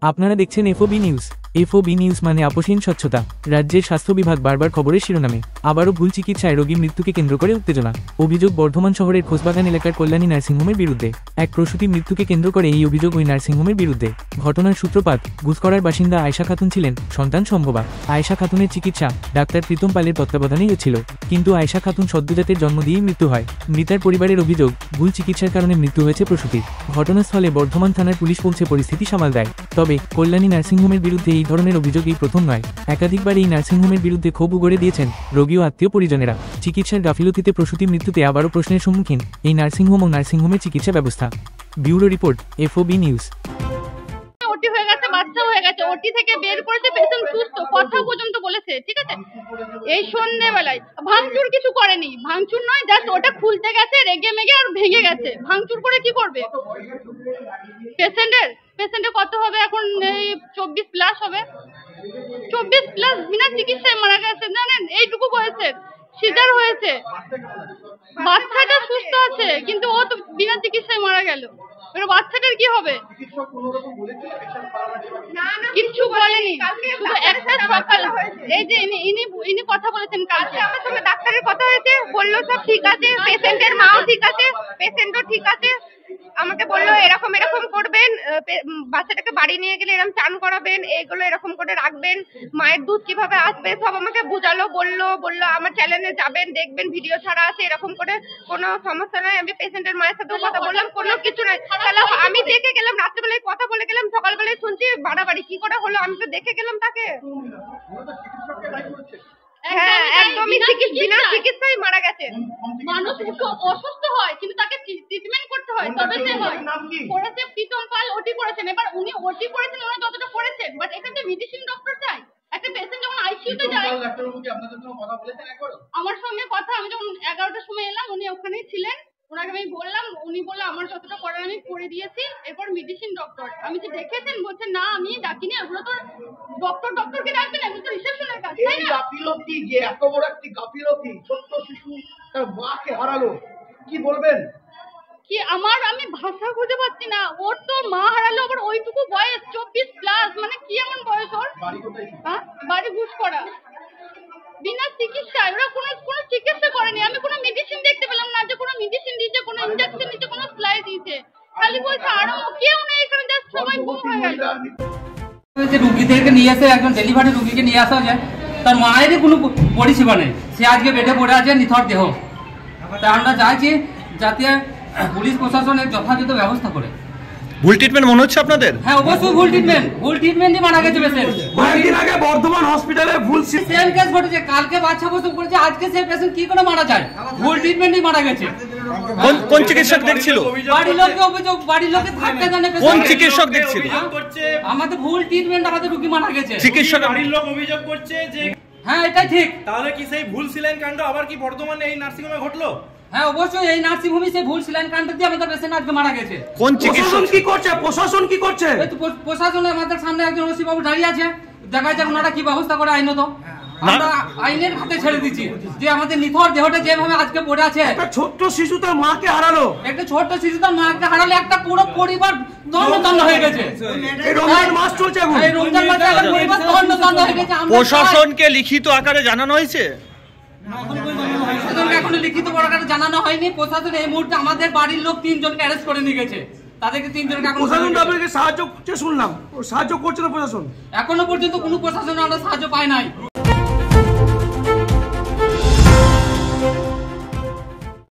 আপনারা দেখছেন FOB news. FOB news মানে আপোষহীন স্বচ্ছতা। রাজ্যের স্বাস্থ্য বিভাগ বারবার খবরের শিরোনামে। আবারও ভুল চিকিৎসায় রোগী মৃত্যুকে কেন্দ্র করে উত্তেজনা। অভিযোগ বর্ধমান শহরের খোসবাগান এলাকার কল্যাণী নার্সিংহোমের বিরুদ্ধে। এক প্রসূতি মৃত্যুকে কেন্দ্র করে এই অভিযোগ ওই নার্সিংহোমের বিরুদ্ধে। ঘটনার সূত্রপাত, গুসকরার বাসিন্দা আয়েশা খাতুন ছিলেন সন্তান সম্ভবা। আয়েশা খাতুনের চিকিৎসা ডাক্তার প্রীতম পালের তত্ত্বাবধানেই ছিল, কিন্তু আয়েশা খাতুন সদ্যজাতের জন্ম দিয়েই মৃত্যু হয়। মৃতার পরিবারের অভিযোগ, ভুল চিকিৎসার কারণে মৃত্যু হয়েছে প্রসূতির। ঘটনাস্থলে বর্ধমান থানার পুলিশ পৌঁছে পরিস্থিতি সামাল দেয়। তবে কল্যাণী নার্সিংহোমের বিরুদ্ধে এই ধরনের অভিযোগ এই প্রথম নয়। একাধিকবার এই নার্সিংহোমের বিরুদ্ধে ক্ষোভ উগরে দিয়েছেন রোগী ও আত্মীয় পরিজনেরা। চিকিৎসার গাফিলতিতে প্রসূতি মৃত্যুতে আবারও প্রশ্নের সম্মুখীন এই নার্সিংহোম ও নার্সিংহোমের চিকিৎসা ব্যবস্থা। Bureau report, FOB news. ওটি হয়ে গেছে, বাচ্চা হয়ে গেছে, ওটি থেকে বের করেছে, পেশেন্ট সুস্থ, কথা পর্যন্ত বলেছে, ঠিক আছে। এই সন্ধ্যেবেলায় ভাঙচুর কিছু করেনি, ভাঙচুর নয়, জাস্ট ওটা খুলতে গেছে, রেগে মেগে আর ভেঙে গেছে। ভাঙচুর করে কি করবে? পেশেন্টের কত হবে এখন? এই 24+ হবে। 24+ বিনা চিকিৎসায় মারা গেছে, জানেন? এইটুকু বয়সের, সিজার হয়েছে, বাচ্চাটা সুস্থ আছে, কিন্তু ও তো বিনা চিকিৎসায় মারা গেল। এবার বাচ্চাটার কি হবে? কিচ্ছু বলেনি, শুধু একটা সকাল এই যে ইনি কথা বলেছেন কালকে আমার সঙ্গে, ডাক্তারের কথা হয়েছে, বললো সব ঠিক আছে, পেশেন্টের মাও ঠিক আছে, পেশেন্টও ঠিক আছে। আমাকে বললো এরকম করবেন, বাচ্চাটাকে বাড়ি নিয়ে গেলে এরকম চান করাবেন, এগুলো এরকম করে রাখবেন, মায়ের দুধ কিভাবে আসবে সব আমাকে বুঝালো। বললো আমার চ্যানেলে যাবেন, দেখবেন, ভিডিও ছাড়া আছে, এরকম করে কোনো সমস্যা নয়। আমি পেশেন্টের মায়ের সাথেও কথা বললাম, কোনো কিছু নাই। তাহলে আমি দেখে গেলাম, রাত্রেবেলায় কথা বলে গেলাম, সকালবেলায় শুনছি বাড়াবাড়ি কি করে হলো। আমি তো দেখে গেলাম তাকে। হ্যাঁ, একদমই বিনা চিকিৎসায় মারা গেছে। মানুষ অসুস্থ হয়, কিন্তু তাকে ট্রিটমেন্ট করতে হয়, তবে সে হয়। করেছে প্রীতম পাল, ওটি করেছেন। এবার উনি ওটি করেছেন, উনি যতটা করেছেন, বাট এখানে মেডিসিন ডক্টর চাই। একটা পেশেন্ট যখন আইসিইউতে যায়, আমার সঙ্গে কথা, আমি যখন 11টার সময় এলাম, উনি ওখানেই ছিলেন। ওনাকে আমি বললাম, উনি বললো আমার যতটা করার আমি করে দিয়েছি। এরপর মেডিসিন ডক্টর, আমি যে দেখেছেন, বলছেন না আমি ডাকিনি, এগুলো তো ডক্টরকে ডাকবেন, এগুলো তো রিসেপশনের কাজ, তাই না? গাফিলতি, যে এত বড় একটি গাফিলতি, ছোট্ট শিশু তার মাকে হারালো, কি বলবেন? কি আমি ভাষা খুঁজে পাচ্ছি না। ওর তো মা হারালো, আবার ওইটুকু বয়স, 24+, মানে কি এমন বয়স ওর? বাড়ি গুসকরা, বিনা চিকিৎসায়। ওরা কোনো চিকিৎসা করেনি। আমি কোনো মেডিসিন দেখতে পেলাম না, যে কোনো মেডিসিন দিয়েছে, কোনো ইনজেকশন দিয়েছে, কোনো সেলাই দিয়েছে। খালি বলছে আরো কেউ নেই এখানে, জাস্ট সবাই গুম হয়ে গেল। রুগীদেরকে নিয়ে আসে, একজন ডেলিভারি রুগীকে নিয়ে আসা যায়, তার মায়েরই কোনো পরিষেবা নেই। সে আজকে বেডে পড়ে আছে, নিথর দেহ। তাই আমরা চাইছি যাতে পুলিশ প্রশাসনের যথাযথ ব্যবস্থা করে। ভুল ট্রিটমেন্ট মনে হচ্ছে আপনাদের? হ্যাঁ, অবশ্যই ভুল ট্রিটমেন্টই মারা গেছে পেশেন্ট। কয়েকদিন আগে বর্ধমান হসপিটালে ভুল সেম কেস ঘটেছে, কালকে বাচ্চা প্রসব করেছে, আজকে সেই পেশেন্ট কি করে মারা যায়? ভুল ট্রিটমেন্টই মারা গেছে। কোন চিকিৎসক দেখছিল? বাড়ির লোকে অভিযোগ, বাড়ির লোকে থাকতে জানে। কোন চিকিৎসক দেখছিল? আমাদের ভুল ট্রিটমেন্ট, আমাদের রোগী মারা গেছে। চিকিৎসক বাড়ির লোক অভিযোগ করছে যে হ্যাঁ, এটাই ঠিক। তাহলে কি সেই ভুল সিলাইন কাণ্ড আবার কি বর্তমানে এই নার্সিংহোমে ঘটলো? হ্যাঁ, অবশ্যই এই নার্সিংহোমে সেই ভুল সিলাইন কাণ্ড দিয়ে আমাদের পেশেন্ট আজকে মারা গেছে। কোন চিকিৎসক কি করছে? প্রশাসন কি করছে? প্রশাসনে আমাদের সামনে একজন ওসি বাবু দাঁড়িয়ে আছে, দেখা যাক ওনারা কি ব্যবস্থা করে আইনত। আমরা আইনের হাতে ছেড়ে দিচ্ছি যে আমাদের নিথর দেহটা যেভাবে আজকে পড়ে আছে। একটা ছোট্ট শিশু তার মাকে হারালো, একটা ছোট্ট শিশু তার মাকে হারালে, একটা পুরো পরিবার দণ্ড হয়ে গেছে। এই রমজান মাস চলছে, এই রমজান মাসে একটা পরিবার দণ্ড হয়ে গেছে। প্রশাসনকে লিখিত আকারে জানানো হয়েছে? প্রশাসনকে এখনো লিখিত আকারে জানানো হয়নি। প্রশাসন এই মুহূর্তে আমাদের বাড়ির লোক 3 জনকে অ্যারেস্ট করে নিয়ে গেছে। তাদেরকে 3 জনকে এখন প্রশাসন আপনাকে সাহায্য করছে শুনলাম, সাহায্য করছে না প্রশাসন? এখনো পর্যন্ত কোনো প্রশাসন আমরা সাহায্য পাই নাই।